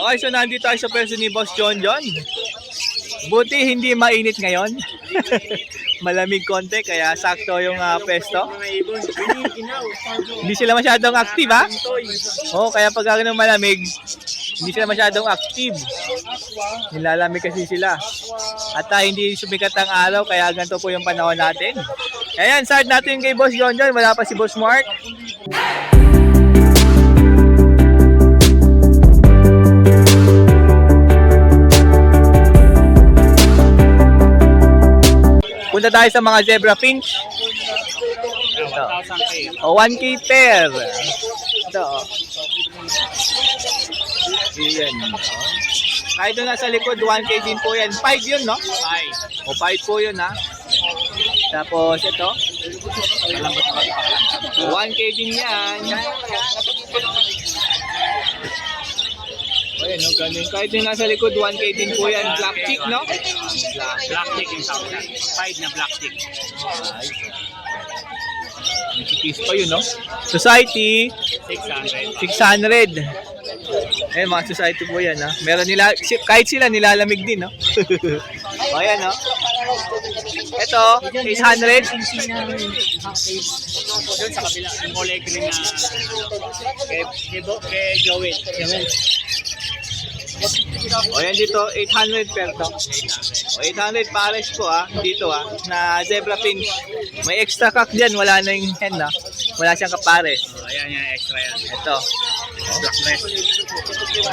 Okay, so nandito tayo sa pwesto ni Boss John John. Buti hindi mainit ngayon. Malamig konti, kaya sakto yung pwesto. Hindi sila masyadong active, ha? Oo, kaya pag ganun malamig, hindi sila masyadong active. Nilalamig kasi sila. At hindi sumikat ang araw, kaya ganito po yung panahon natin. Ayan, start natin kay Boss John John. Wala pa si Boss Mark. Punta tayo sa mga zebra finch. Ito. O, 1K pair. Ito. Ayan. Kahit doon nasa likod, 1K din po yan. 5 yun, no? 5. O, 5 po yun, ha? Tapos, ito. 1K din yan. Ayan, no? Ganun. Kahit doon nasa likod, 1K din po yan. Black chick, no? Black chick yung tawag. 5 na black chick. Nakikis pa yun, no? Society, 600. 600. Eh, mga society po yan, ha? Meron nila, kahit sila nilalamig din, no? O, ayan, no? Ito, 800. Doon sa kabila, yung kulay green na kay Joel. O, yan dito, 800 per to. O, 800 pares po, ha? Dito, ha? Na zebra finch. May extra cock dyan, wala na yung hen, ha? Wala siyang kapares. Ayan yan, extra yan. Ito. Blackness.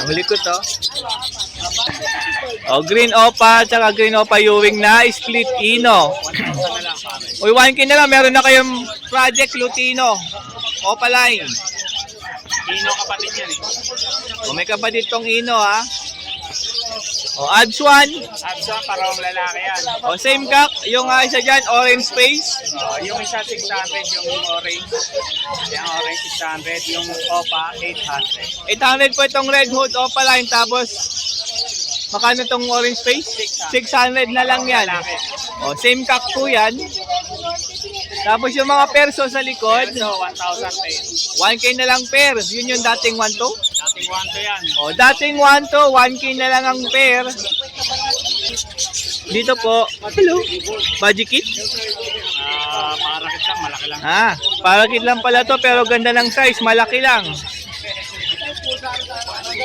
Huli ko to. O, green opa, tsaka green opa Ewing na split ino. 1,000 na lang pare. Uy, 1K na lang, meron na kayong Project Lutino. Opa line. Ino kapatid yan eh. O, may kapatid tong ino, ha? O, adds one. Absa, parang lalaki yan. O, same cock. Yung isa dyan, orange face. Yung isa 600, yung orange. Yung orange 600, yung opa 800. 800 po itong red hood opa line. Tapos, makano itong orange face? 600 na lang yan. O, same cock po yan. Tapos yung mga perso sa likod, So, 1,000 pair. 1K na lang pair. Yun yung dating 1 to. Dating 1 to yan. O, dating 1 to, 1K na lang ang pair. Dito po, hello, Magic Kit. Parakit lang, malaki lang. Parakit lang pala to, pero ganda ng size, malaki lang.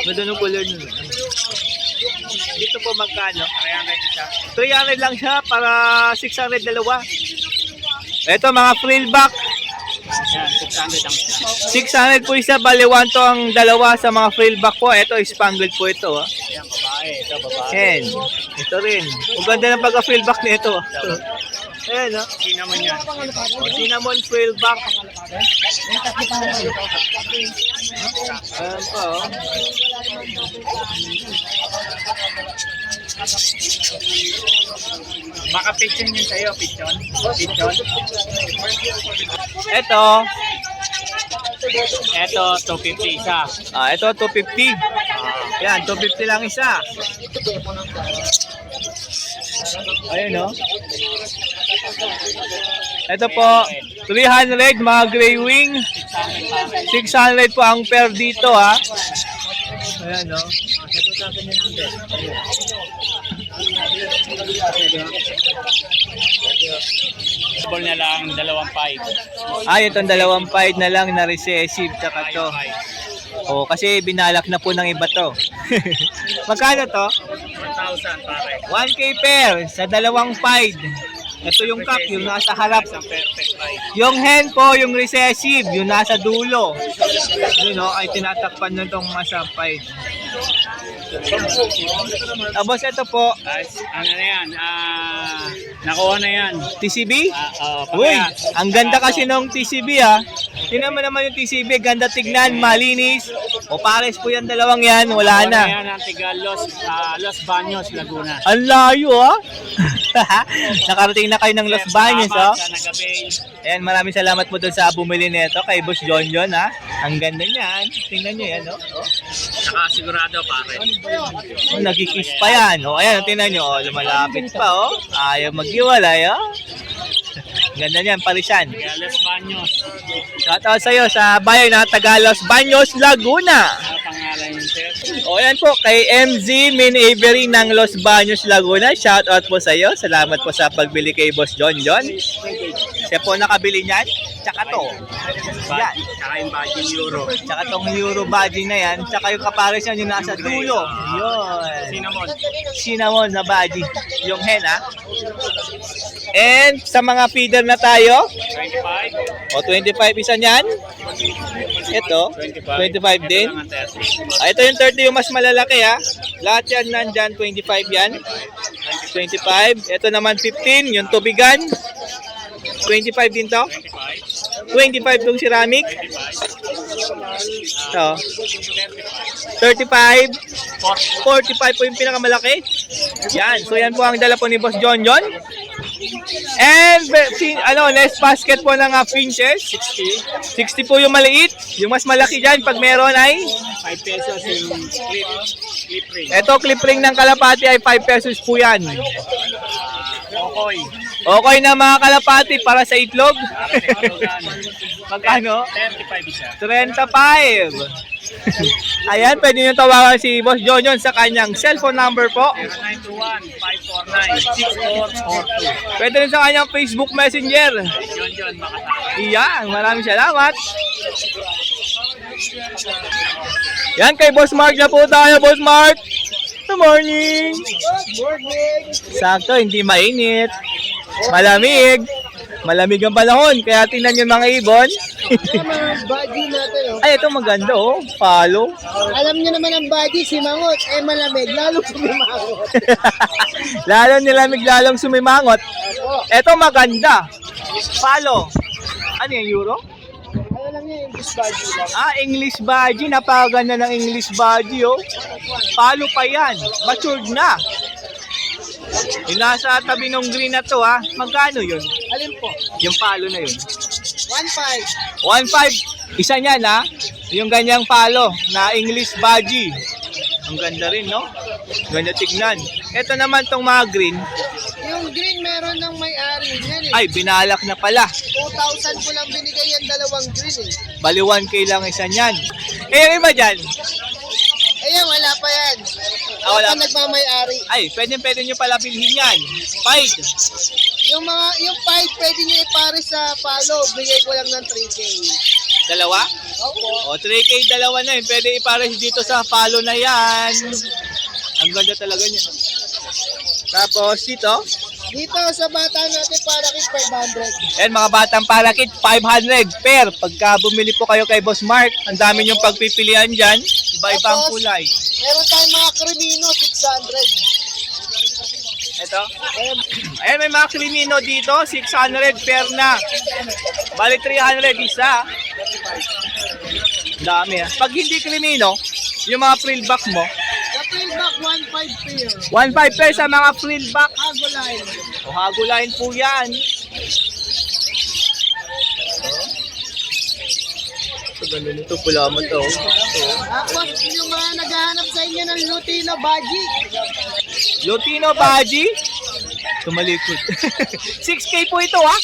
Ganda ng color nyo. Dito po magkano? 300 isa. 300 lang siya para 600 dalawa. Ito mga frill back. Yan, 600 lang isa. 600 po isa, bali 1 to ang dalawa sa mga frill back po. Ito, spangled po ito. Yan, babae. Ito, babae. Yan. Ito rin. Ang ganda ng pagka-frill back nito. Ayan, no? Cinnamon yan. Cinnamon frill back. Ayan po, oh. Baka pigeon yun sa'yo, pigeon. Pigeon. Ito, Ito, 250 isa. ito 250. Yan, 250 lang isa. Ayun, no? Ito po, 300 mga gray wing. 600 po ang pair dito, ha? Ayan, no? Ball na lang, 2.5. Ay, itong 2.5 na lang na recessive tsaka to. O, kasi binalak na po ng iba to. Magkano to? 1,000 pare. 1K pair sa 2.5. Ito yung cup, yung nasa harap. Isang perfect price. Yung hen po, yung recessive, yung nasa dulo. Yun, no, ay tinatakpan na itong nasa 5. Tapos ito po, Ano na yan? Nakuha na yan. TCB. Uy, Parehas. ang ganda kasi nung TCB, ha. Tingnan mo naman yung TCB, ganda tignan, malinis. O pares po yung dalawang yan, wala Nakuha na. yan ang tiga Los Baños, Laguna. Ang layo, ha. Nakarating na kayo ng Los Baños, oh. Sa Nagabay. Ayan, maraming salamat po doon sa bumili nito kay Boss John John, ha. Ang ganda niyan. Tingnan nyo yan, oh. Saka sigurado pare. Oh, nagkikiss pa yan. O, ayan, tingnan nyo. O, lumalapit pa, oh. Ayaw maghiwalay, oh. Ganda niyan, parisan. Tiga Los Baños. Shoutout sa'yo sa bayan na taga Los Baños, Laguna. Ano pangalan yun, sir? O yan po, kay MZ Min Avery ng Los Baños, Laguna. Shout out po sa iyo. Salamat po sa pagbili kay Boss John John. Siya po nakabili niyan. Tsaka to. Yan. Tsaka yung badging euro. Tsaka tong Euro badging na yan. Tsaka yung kapares yan yung nasa dulo. Yun. Cinnamon. Cinnamon na badging. Yung hen ha. And sa mga feeder na tayo. 25. O 25 isa niyan. Ito. 25 din. Ito yung 30 yung mas malalaki ha. Lahat yan nandyan. 25 yan. 25. Ito naman 15. Yung tubigan. 25 din to. 25 tong ceramic. Ito. 35. 45 po yung pinakamalaki. Yan. So yan po ang dala po ni Boss John John. And next basket po ng finches. 60 po yung maliit. Yung mas malaki dyan pag meron ay 5 pesos yung clip ring. ito clip ring ng kalapati ay 5 pesos po yan. Okoy. Okay na mga kalapati para sa itlog. Magkano? 35 isa. 35. Ayan, pwede nyo tawagan si Boss John John sa kanyang cellphone number po. 0921-549-6442. Pwede rin sa kanyang Facebook Messenger. John John, makasama. Iyan, maraming salamat. Yan, kay Boss Mark na po tayo, Boss Mark. Good morning. Sakto, hindi mainit. Malamig. Malamig ang panahon, kaya tingnan yung mga ibon. Mga budgie natin, oh. Ay, ito maganda, oh. Palo. Alam niyo naman ang budgie, si Mangot, malamig, lalo sumimangot. Lalo nilamig, lalong sumimangot. Ito maganda. Palo. Ano yung euro? Ano lang yan, English budgie lang. English budgie. Napakaganda ng English budgie, oh. Palo pa yan. Matured na. Yung nasa tabi ng green na to, ha. Magkano yun? Alin po? Yung palo na yun. 1.5. 1.5. Isa niyan, ha. Yung ganyang palo na English budgie. Ang ganda rin, no? Ganda tignan. Ito naman tong mga green. Yung green meron ng may-ari yan eh. Ay, binalak na pala. 2,000 ko lang binigay yung dalawang green eh. Bali 1K lang isa niyan. Yung iba dyan. Ayan, wala pa yan. Wala Wala pa nagmamay-ari. Ay, pwede nyo pala bilhin yan. Fight. Yung 5 pwede nyo ipare sa palo, bigay ko lang ng 3K. Dalawa? Opo. O, 3K dalawa na yun. Pwede ipares dito sa palo na yan. Ang ganda talaga niya. Tapos dito, Dito sa bata natin para kay 500. ayan mga batang parakit, 500 per. Pagka bumili po kayo kay Boss Mark, ang dami nyong pagpipilian dyan. Iba-ibang Tapos, kulay. Meron tayong mga Crimino, 600. Ito. Ayan, may mga krimino dito. 600 per na. Bali 300 isa. Dami ha. Pag hindi krimino, yung mga frillback mo, Sa pillback, 1.5 pair. 1.5 per sa mga frillback. Hago line. O hagulain po yan. Ito ganun ito. Pula mo to. Tapos yung mga naghahanap sa inyo ng Lutino Budgie. Lutino Baji. Tumalikod. 6K po ito ha.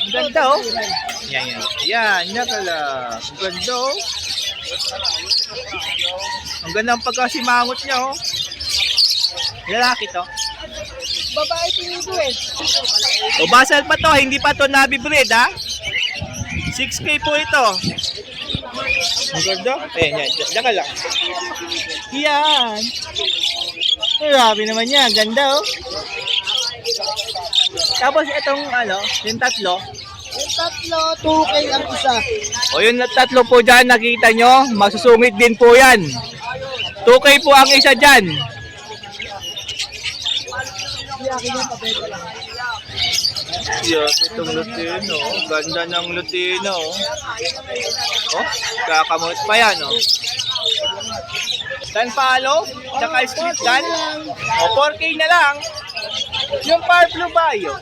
Ang ganda oh. Yan, yan. Yan, yan pala. Ang ganda oh. Ang ganda ang pagkasimangot niya oh. Lalaki to. Babae pinito eh. O basal pa to, hindi pa to nabibreed ha. 6K po ito. Ang ganda. Ayan, yan. Diyan ka lang. Yan. Grabe naman yan. Ganda oh. Tapos itong yung tatlo. Yung tatlo, 2K ang isa. O yung tatlo po dyan, nakita nyo, masusungit din po yan. 2K po ang isa dyan. Yeah, itong Lutino. Ganda ng Lutino. Oh, kakamot pa yan, oh. Tan palo, tsaka split gun. O, 4K na lang. Yung Parblo Bayo.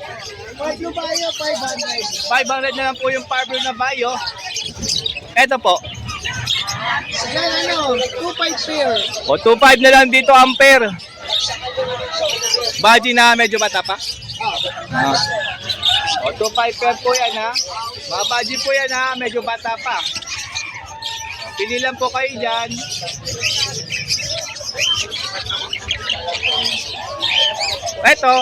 Pablo Bayo, 500. 500 na lang po yung Parblo na Bayo. Eto po. Yan 2.5 pair. O, 2.5 na lang dito ampere. Baji na medyo bata pa. O, 2.5 per po yan ha. Mga baji po yan ha, medyo bata pa. Pili lang po kayo dyan. Ito.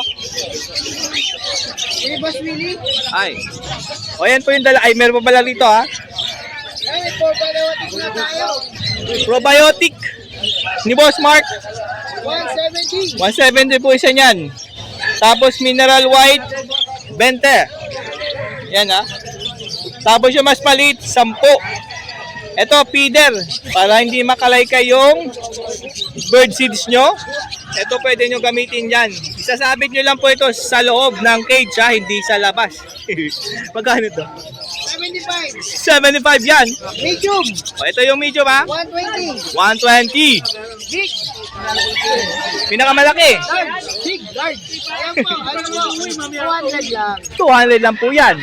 Hey, Boss Willie. Ay. O yan po yung dala. Ay, meron pa pala rito ha. Ay, probiotic na tayo. Probiotic ni Boss Mark. 170. 170 po isa niyan. Tapos mineral white, 20. Yan ha. Tapos yung mas maliit, 10. Ito, feeder. Para hindi makalaykay yung bird seeds nyo. Ito pwede nyo gamitin yan. Isasabit nyo lang po ito sa loob ng cage ha, hindi sa labas. Magkano to? 75. 75 yan. Medium. O, ito yung medium ha. 120. 120. Big. Pinakamalaki. Large. Big. Large. Ayan po. Ano mo? 200 lang. 200 lang po yan.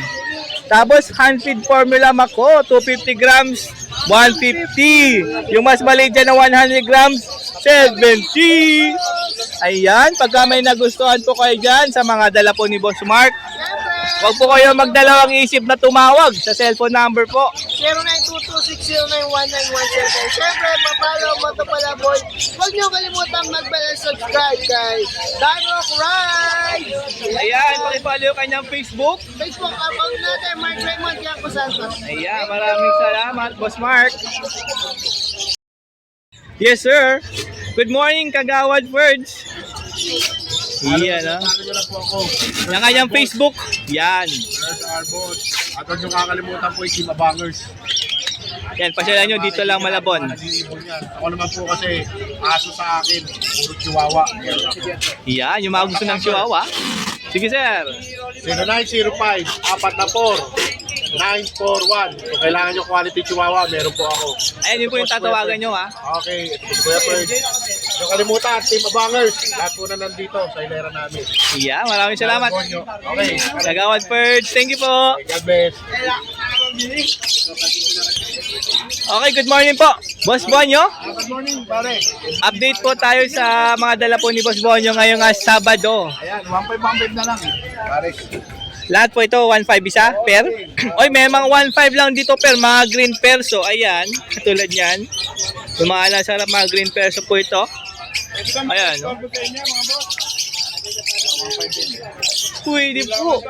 Tapos hand feed formula Mako, 250 grams, 150. Yung mas maliit dyan na 100 grams, 70. Ayan, pagka may nagustuhan po kayo dyan sa mga dala po ni Boss Mark, Siyempre. huwag po kayo magdalawang isip na tumawag sa cellphone number po. 0922-609-1917. Siyempre, papalo mo ito pala, boy. Huwag niyo kalimutang mag-bell and subscribe kay Darok Ride. Ayan, pakipalo yung kanyang Facebook. Facebook account natin, Mark Raymond Yanko Santos. Ayan, maraming salamat, Boss Mark. Yes, sir. Good morning, Kagawad Birds. Yan, ha? Nalala na po ako. Yung kanyang Facebook. Yan. Sa Arbot. At huwag niyong kakalimutan po yung Team Abangers. Yan, pasyalan nyo dito lang Malabon. Nag-iibon yan. Ako naman po kasi aso sa akin. Puro chihuahua. Yan, yung mga gusto ng chihuahua. Sige, sir. 0905-44-941. Kung kailangan nyo quality chihuahua, meron po ako. Ayan, yun po yung tatawagan nyo, ha? Okay, ito po si Kuya Bird. Yung kalimutan, Team Abangers. Lahat po na nandito sa hilera namin. Yan, maraming salamat. Okay. Kagawad Birds, thank you po. God bless. Okay, good morning po. Boss Bonyo, Good morning, pare. update po tayo sa mga dala po ni Boss Bonyo ngayong Sabado. Ayan, 1.5 na lang. Pare. Lahat po ito, 1.5 isa per. Oy, may mga 1.5 lang dito per, mga green perso. Ayan, katulad yan. Yung mga nasarap mga green perso po ito. Ayan, no? Pwede po.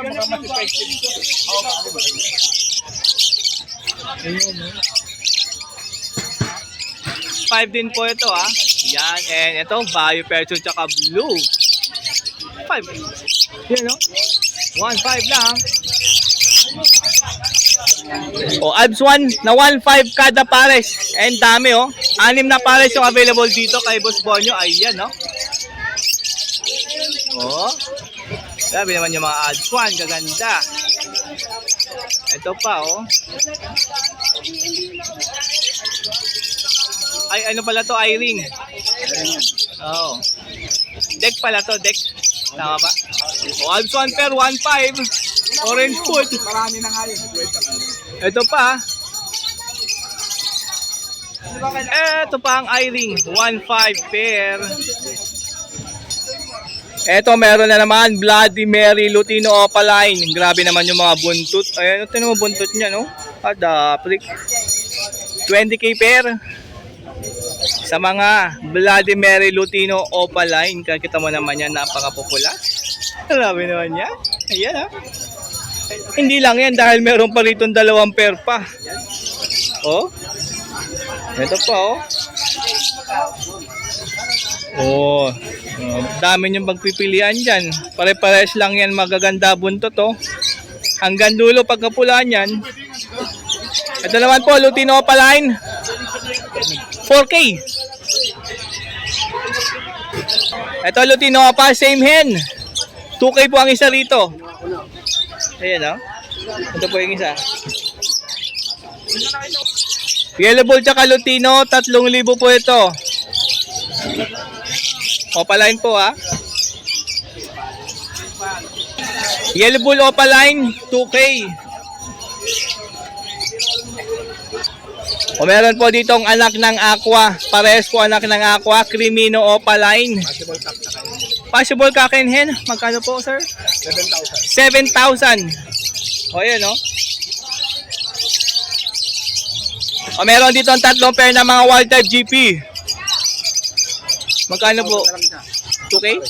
Ayan, no? 5 din po ito, ha. Yan, and ito, Bio Perso tsaka Blue. 5. Yan, no? 1.5 lang. O, Abs 1 na 1.5 kada pares. And dami, oh. 6 na pares yung available dito kay Boss Bonyo. Ayan, no? Oh. Grabe naman yung mga Abs 1. Gaganda. Ito pa, oh. Ay, ano pala to? I-ring. Oh. Deck pala to, deck. Tama ba? O, Alps 1 per 1.5. Orange food. Marami na nga yun. Ito pa. Ito pa ang I-ring. 1.5 per. Ito, meron na naman. Bloody Mary Lutino Opaline. Grabe naman yung mga buntut. Ayan, ito naman buntot niya, no? Adaplik. 20k per. Sa mga Bloody Mary Lutino Opaline, kakita mo naman yan, napaka-popula. Grabe naman yan. Ayan, ha. Hindi lang yan dahil meron pa rito 2 pair pa. Oh. Ito pa, oh. Oh. Dami niyong pagpipilian dyan. Pare-pares lang yan, magaganda buntot, oh. Hanggang dulo pagkapulaan yan. Ito naman po, Lutino Opaline. 4K. Ito Lutino pa, same hen. 2K po ang isa rito. Ayan, oh. Ito po yung isa. Yellow Bull tsaka Lutino, 3,000 po ito. Opaline po, ha. Yellow Bull Opaline, 2K. O meron po ditong anak ng aqua. Parehas po anak ng aqua. Crimino Opaline. Possible kakin hen. Magkano po, sir? 7,000. 7,000. O yan, o. O meron dito ang 3 pair ng mga wild type GP. Magkano po? 2K?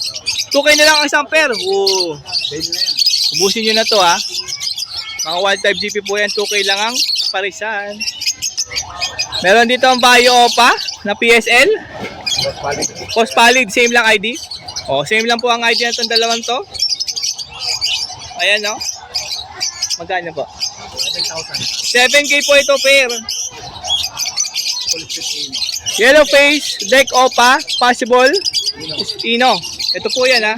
2K na lang ang isang pair. Oo. Ubusin nyo na to ha. Mga wild type GP po yan. 2K lang ang parisan. Meron dito ang Bayo Opa na PSL. Post valid. Same lang ID. O, same lang po ang ID na itong dalawang to. Ayan no. Magkano po? 7K po ito pair. Yellow face, deck Opa, possible. Ino. Ito po yan ha.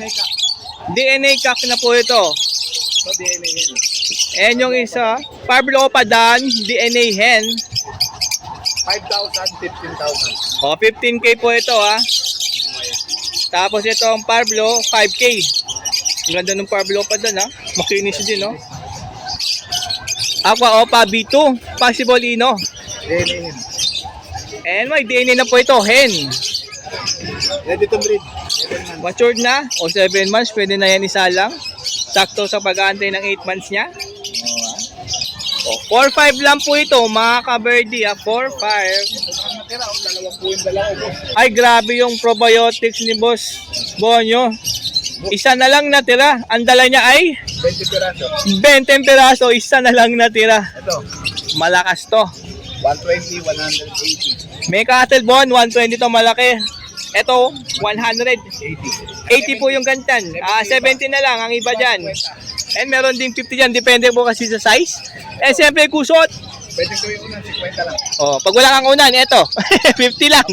DNA cock na po ito. And yung isa, Pablo Opa Dan, DNA hen. 5,000, 15,000. O, 15K po ito ha. Tapos ito ang Pablo, 5K. Ang ganda ng Pablo Opa Dan ha. Makinis din no. Aqua Opa B2, possible Ino. And may DNA na po ito, hen. Ready to breed. Matured na, o 7 months, pwede na yan isa lang. Sakto sa pag-aantay ng 8 months niya. O, 4-5 lang po ito, mga ka-birdie, 4-5. Ay, grabe yung probiotics ni Boss Bonyo. Isa na lang natira. Ang dala niya ay 20 piraso. 20 piraso, isa na lang natira. Ito, Malakas to. 120, 180. May cattle bone, 120 to malaki. Ito, 100. 80 po yung gantan. 70 na lang ang iba dyan. And meron ding 50 dyan. Depende po kasi sa size. Eh, siyempre kusot. Pwede ko yung unang 50 lang. Oh, pag wala kang unan, eto. 50 lang.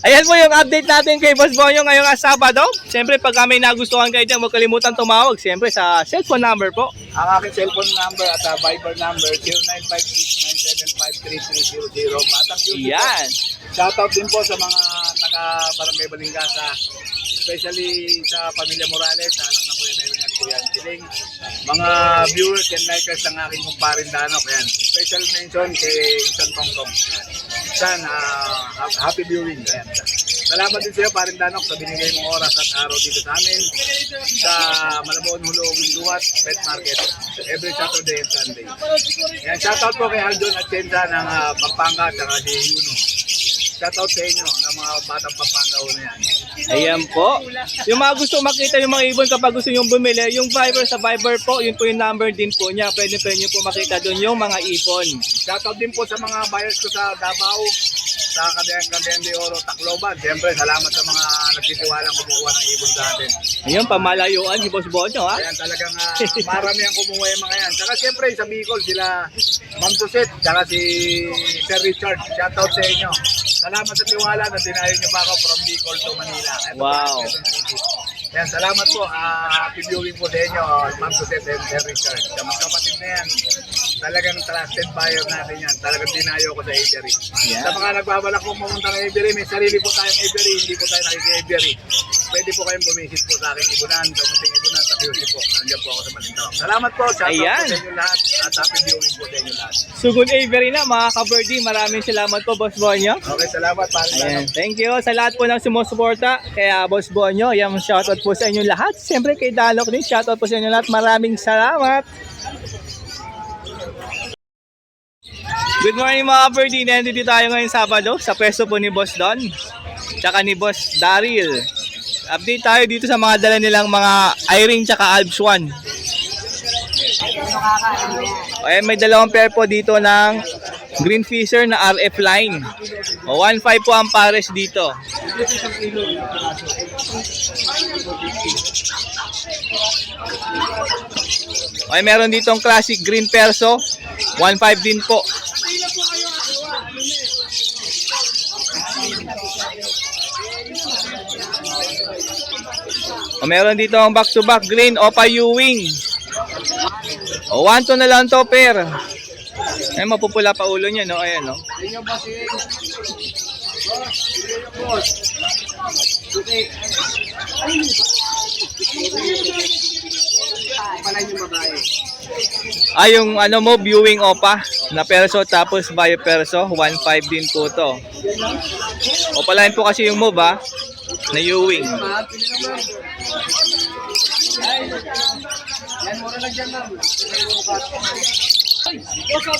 Ayan po yung update natin kay Boss Bonyo ngayong Sabado. Siyempre, pag may nagustuhan kayo dyan, huwag kalimutan tumawag. Siyempre, sa cellphone number po. Ang aking cellphone number at Viber number 0956-975-3300. Batang Beauty. Yan. Shoutout din po sa mga taga Barangay Balingasa, especially sa Pamilya Morales, sa anak ng Kuya Mewing at Kuya Tiling, mga viewers and likers ng aking kumparin Danok. Ayan. Special mention kay Insan Tongtong. San, happy viewing. Ayan. Salamat din sa iyo, Parin Danok, sa binigay mong oras at araw dito sa amin sa Malabon Hulong Duhat Pet Market every Saturday and Sunday. Ayan, shoutout po kay Aldon at Chenza ng Pampanga at si Yuno. Shoutout sa inyo ng mga batang Pampanga na yan. Ayan po. Yung mga gusto makita yung mga ibon kapag gusto nyo bumili, yung Viber sa Viber po, yun po yung number din po niya. Pwede nyo po makita doon yung mga ibon. Shoutout din po sa mga buyers ko sa Davao, sa Cagayan de Oro, Tacloban. Siyempre, salamat sa mga nagtitiwalang kumukuha ng ibon sa atin. Ayun, pamalayuan si Boss Bonyo ha. Ayan, talagang marami ang kumuha yung mga yan. Saka siyempre, sa Bicol, sila Ma'am Suset, saka si Sir Richard. Shoutout sa inyo. Salamat sa tiwala na dinayo niyo pa ako from Bicol to Manila. Ito Wow. Yan, salamat po. Happy viewing po sa inyo, Ma'am Suset and Sir Richard. Sa mga kapatid na yan, talagang trusted buyer natin yan. Talagang dinayo ko sa Avery. Yeah. Sa mga nagbabalak po pumunta ng Avery, may sarili po tayong Avery, hindi po tayo nakiki-Avery. Pwede po kayong bumisit po sa aking ibunan, sa munting ibunan, sa QC po. Nandiyan po ako sa Malintaw. Salamat po, shoutout Ayan. po sa inyo lahat at happy viewing po sa inyo lahat. Sugun Avery na mga ka-birdie. Maraming salamat po Boss Bonyo. Okay, salamat. Ayan, thank you sa lahat po ng sumusuporta. Kaya Boss Bonyo, yung shoutout po sa inyo lahat. Siyempre kay Dalok din, shoutout po sa inyo lahat. Maraming salamat. Good morning mga birdie. Nandito tayo ngayon Sabado sa pwesto po ni Boss Don tsaka ni Boss Daryl. Update tayo dito sa mga dala nilang mga Iring tsaka Alps 1. Ayan, may dalawang pair po dito ng Green Fisher na RF line. O 1.5 po ang pares dito. Ay, meron ditong classic green perso. 1.5 din po. O, meron dito ang back-to-back green Opa Ewing. O, 1 to na lang to pair. Ay, mapupula pa ulo niya, no? Ayan, no? Ay, yung ano mo, viewing Opa na perso tapos bio perso, 1.5 din po to. Opa line po kasi yung move na viewing.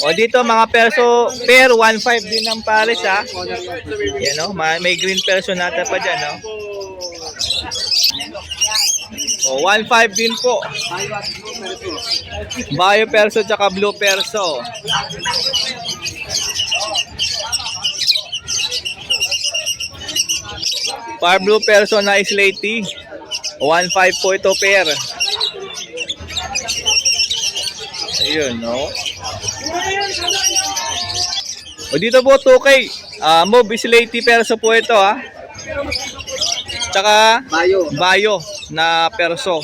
O dito mga perso, pair 1.5 din ng pares ha. Yan o, may green perso nata pa dyan o. O 1.5 din po. Bio perso tsaka blue perso. Par blue perso na slaty. 1.5 po ito pair. Ayun, no? O dito po 2K. Mauve slaty perso po ito, ha? Tsaka Bayo na perso.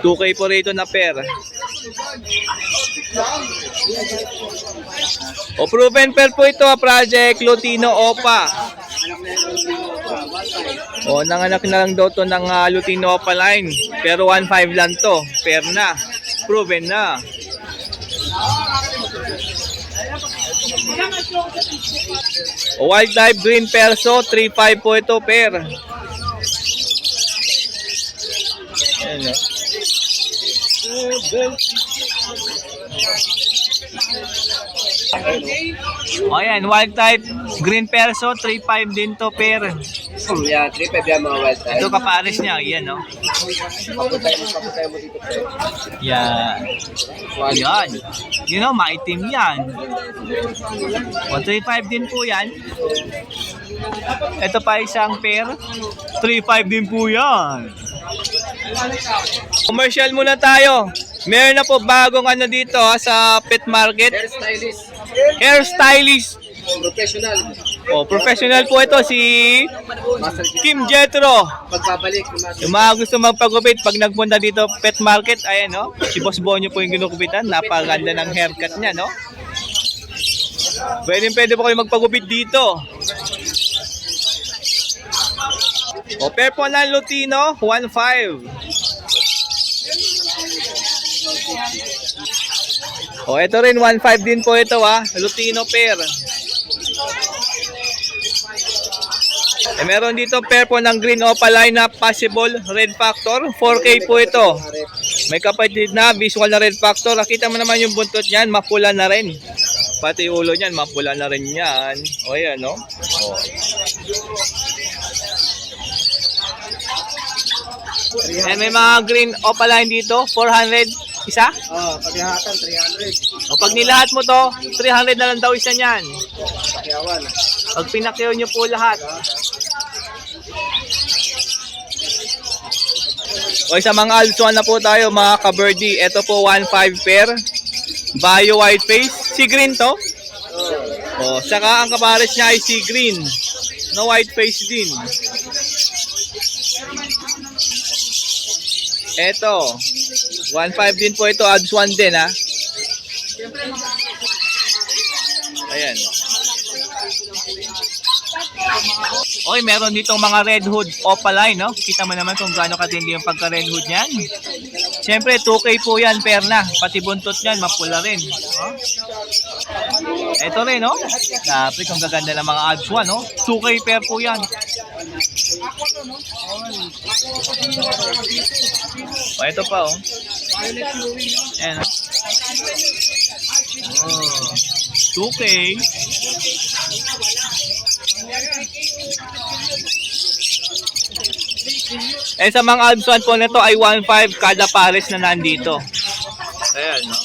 2K po rito na pair. O proven pair po ito, Project Lutino Opa. O nanganak na lang daw to ng Lutino Opa line. Pero 1.5 lang to. Pair na. Proven na. O wildlife green perso, 3.5 po ito pair. Ayan, o ayan, wild type green perso, 3.5 din to pair. Yan, 3.5 yan mga wild type. Ito kapares niya, yan no. Paputay mo dito. Yan. Yan. You know, maitim yan. O 3.5 din po yan. Ito pa isang pair. 3.5 din po yan. Commercial muna tayo. Meron na po bagong ano dito sa pet market. Hairstylist. Hairstylist. Professional. Oh, professional po ito si Kim Jetro. Pagbabalik. Yung mga gusto magpagupit pag nagpunta dito pet market, ayan no. Si Boss Bonyo po yung ginugupitan. Napakaganda ng haircut niya, no. Pwede po kayo magpagupit dito. O pair po ng Lutino, 1.5. O ito rin 1.5 din po ito Lutino pair. Eh, meron dito pair po ng green opaline na possible red factor. 4K po ito. May kapatid na visual na red factor. Nakita mo naman yung buntot niyan, mapula na rin. Pati ulo niyan, mapula na rin yan. O yan, no? O. Eh, may mga green opaline dito, 400 isa. Paghahatan, 300. O pag nilahat mo to, 300 na lang daw isa niyan. Pakyawan. Pag pinakyaw nyo po lahat. O sa mga altuan na po tayo mga ka-birdie. Ito po 1.5 pair. Bio white face. Si green to. O, saka ang kapares niya ay si green. No white face din. Ito. 1.5 din po ito. Adds 1 din ha. Ayan. Oy, meron ditong mga red hood opaline, no? Kita mo naman kung gaano katindi yung pagka-red hood niyan. Siyempre, 2K po yan, pair na. Pati buntot niyan, mapula rin. Oh. Ito rin, no? Dapat kung gaganda ng mga odds 1, no? 2K pair po yan. O, ito pa, oh. Ayan, oh. 2K. Eh sa mga odds 1 po nito ay 1.5 kada pares na nandito. Ayan, no?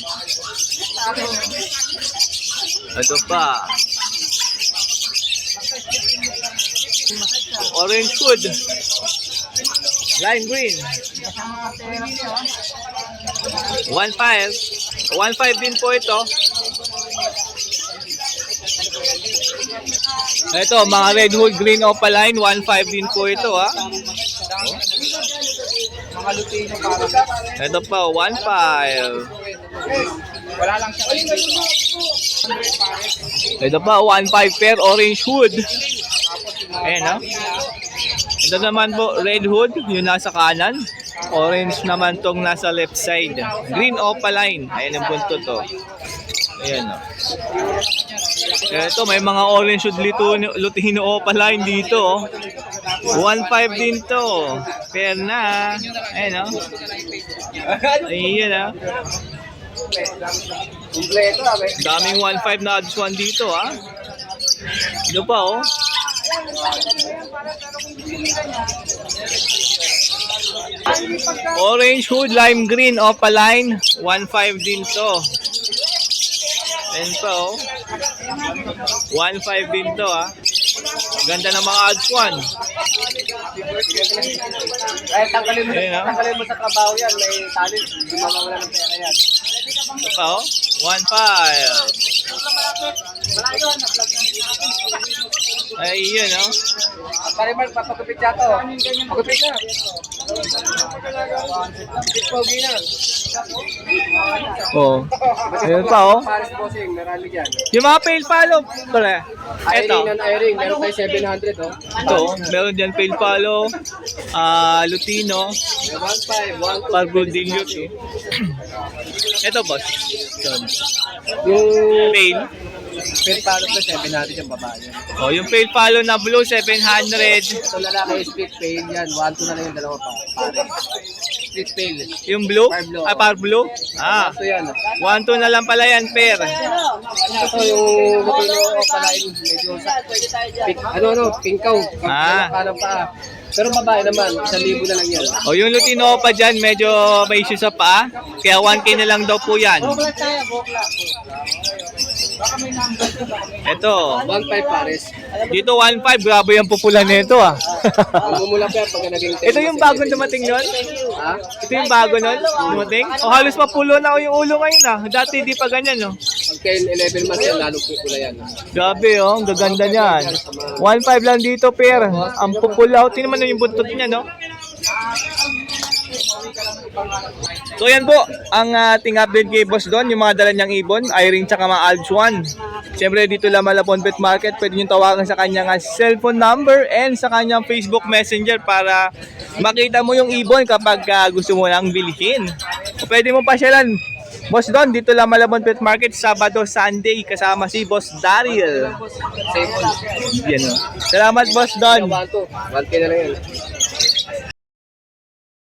Ito pa. Orange hood. Lime green. 1.5. 1.5 din po ito. Ito, mga red hood green opaline, 1.5 din po ito, ha. Ito pa, 1.5. Wala lang siya. Ito pa, 1.5 pair, orange hood. Ayan, ha. Ito naman po, red hood, yung nasa kanan. Orange naman tong nasa left side. Green opaline. Ayan ang buntot to. Ayan, ha. Ito, may mga orange hood Lutino opaline dito, oh. 1.5 din to. Pair na. Ayan, oh. Ayan, oh. Kompleto, abe. Daming 1.5 na odds 1 dito, ha? Ito pa, oh. Orange hood, lime green, opaline. 1.5 din to. Ayan pa, oh. 1.5 din to, ha? Ganda ng mga odds 1. Kahit tanggalin mo, Ayun, ah. tanggalin mo sa trabaho yan, may talent. Hindi mawawala ng pera yan. Ito pa, oh. 1.5. Ay, yun, oh. Parimal, papagupit yata, oh. Pagupit na. Pogi na. Oh. Ayun pa, oh. Paris bossing, marami dyan. Yung mga pale follow, pare. Ito. Iring and iring, meron tayo 700, oh. Ito, meron dyan pale follow, Lutino, 1.5, 1.2. Pargoldillo. Ito, boss. Yung Pale. palo ko 700 yung babae. Oh, yung pale follow na blue, 700. Ito lalaki split pail yan, 1.2 na lang yung dalawa pa. Pare. Split pail. Yung blue? Par blue. Par blue? Ah, Ito yan. 1-2 na lang pala yan, pair. Ito yung Lutino o palain, medyo pinkaw. Ah. Parang pa. Pero babae naman, 1,000 na lang yan. Oh, yung Lutino pa dyan, medyo may issue sa paa. Kaya 1K na lang daw po yan. Ito. 1.5 pares. Dito 1.5, grabe yung pupulan nito, ah. Mamumula pa yan pag naging 10. Ito yung bagong dumating nun? Ha? Ito yung bago nun? Dumating? O halos mapulo na yung ulo ngayon, ah. Dati di pa ganyan, no? Pag 10, 11 months yan, lalong pupula yan. Grabe, oh. Ang gaganda niyan. 1.5 lang dito, pair. Ang pupula. Tingnan mo yung buntot niya, no? So yan po, ang ating update kay Boss Don, yung mga dala niyang ibon, iring tsaka mga Alps 1. Siyempre dito lang Malabon Pet Market, pwede nyo tawagan sa kanyang cellphone number and sa kanyang Facebook Messenger para makita mo yung ibon kapag gusto mo lang bilhin. O pwede mo pasyalan, Boss Don, dito lang Malabon Pet Market, Sabado, Sunday, kasama si Boss Daryl. Yan, oh. Salamat, Boss Don. 1.2, 1K na lang yan.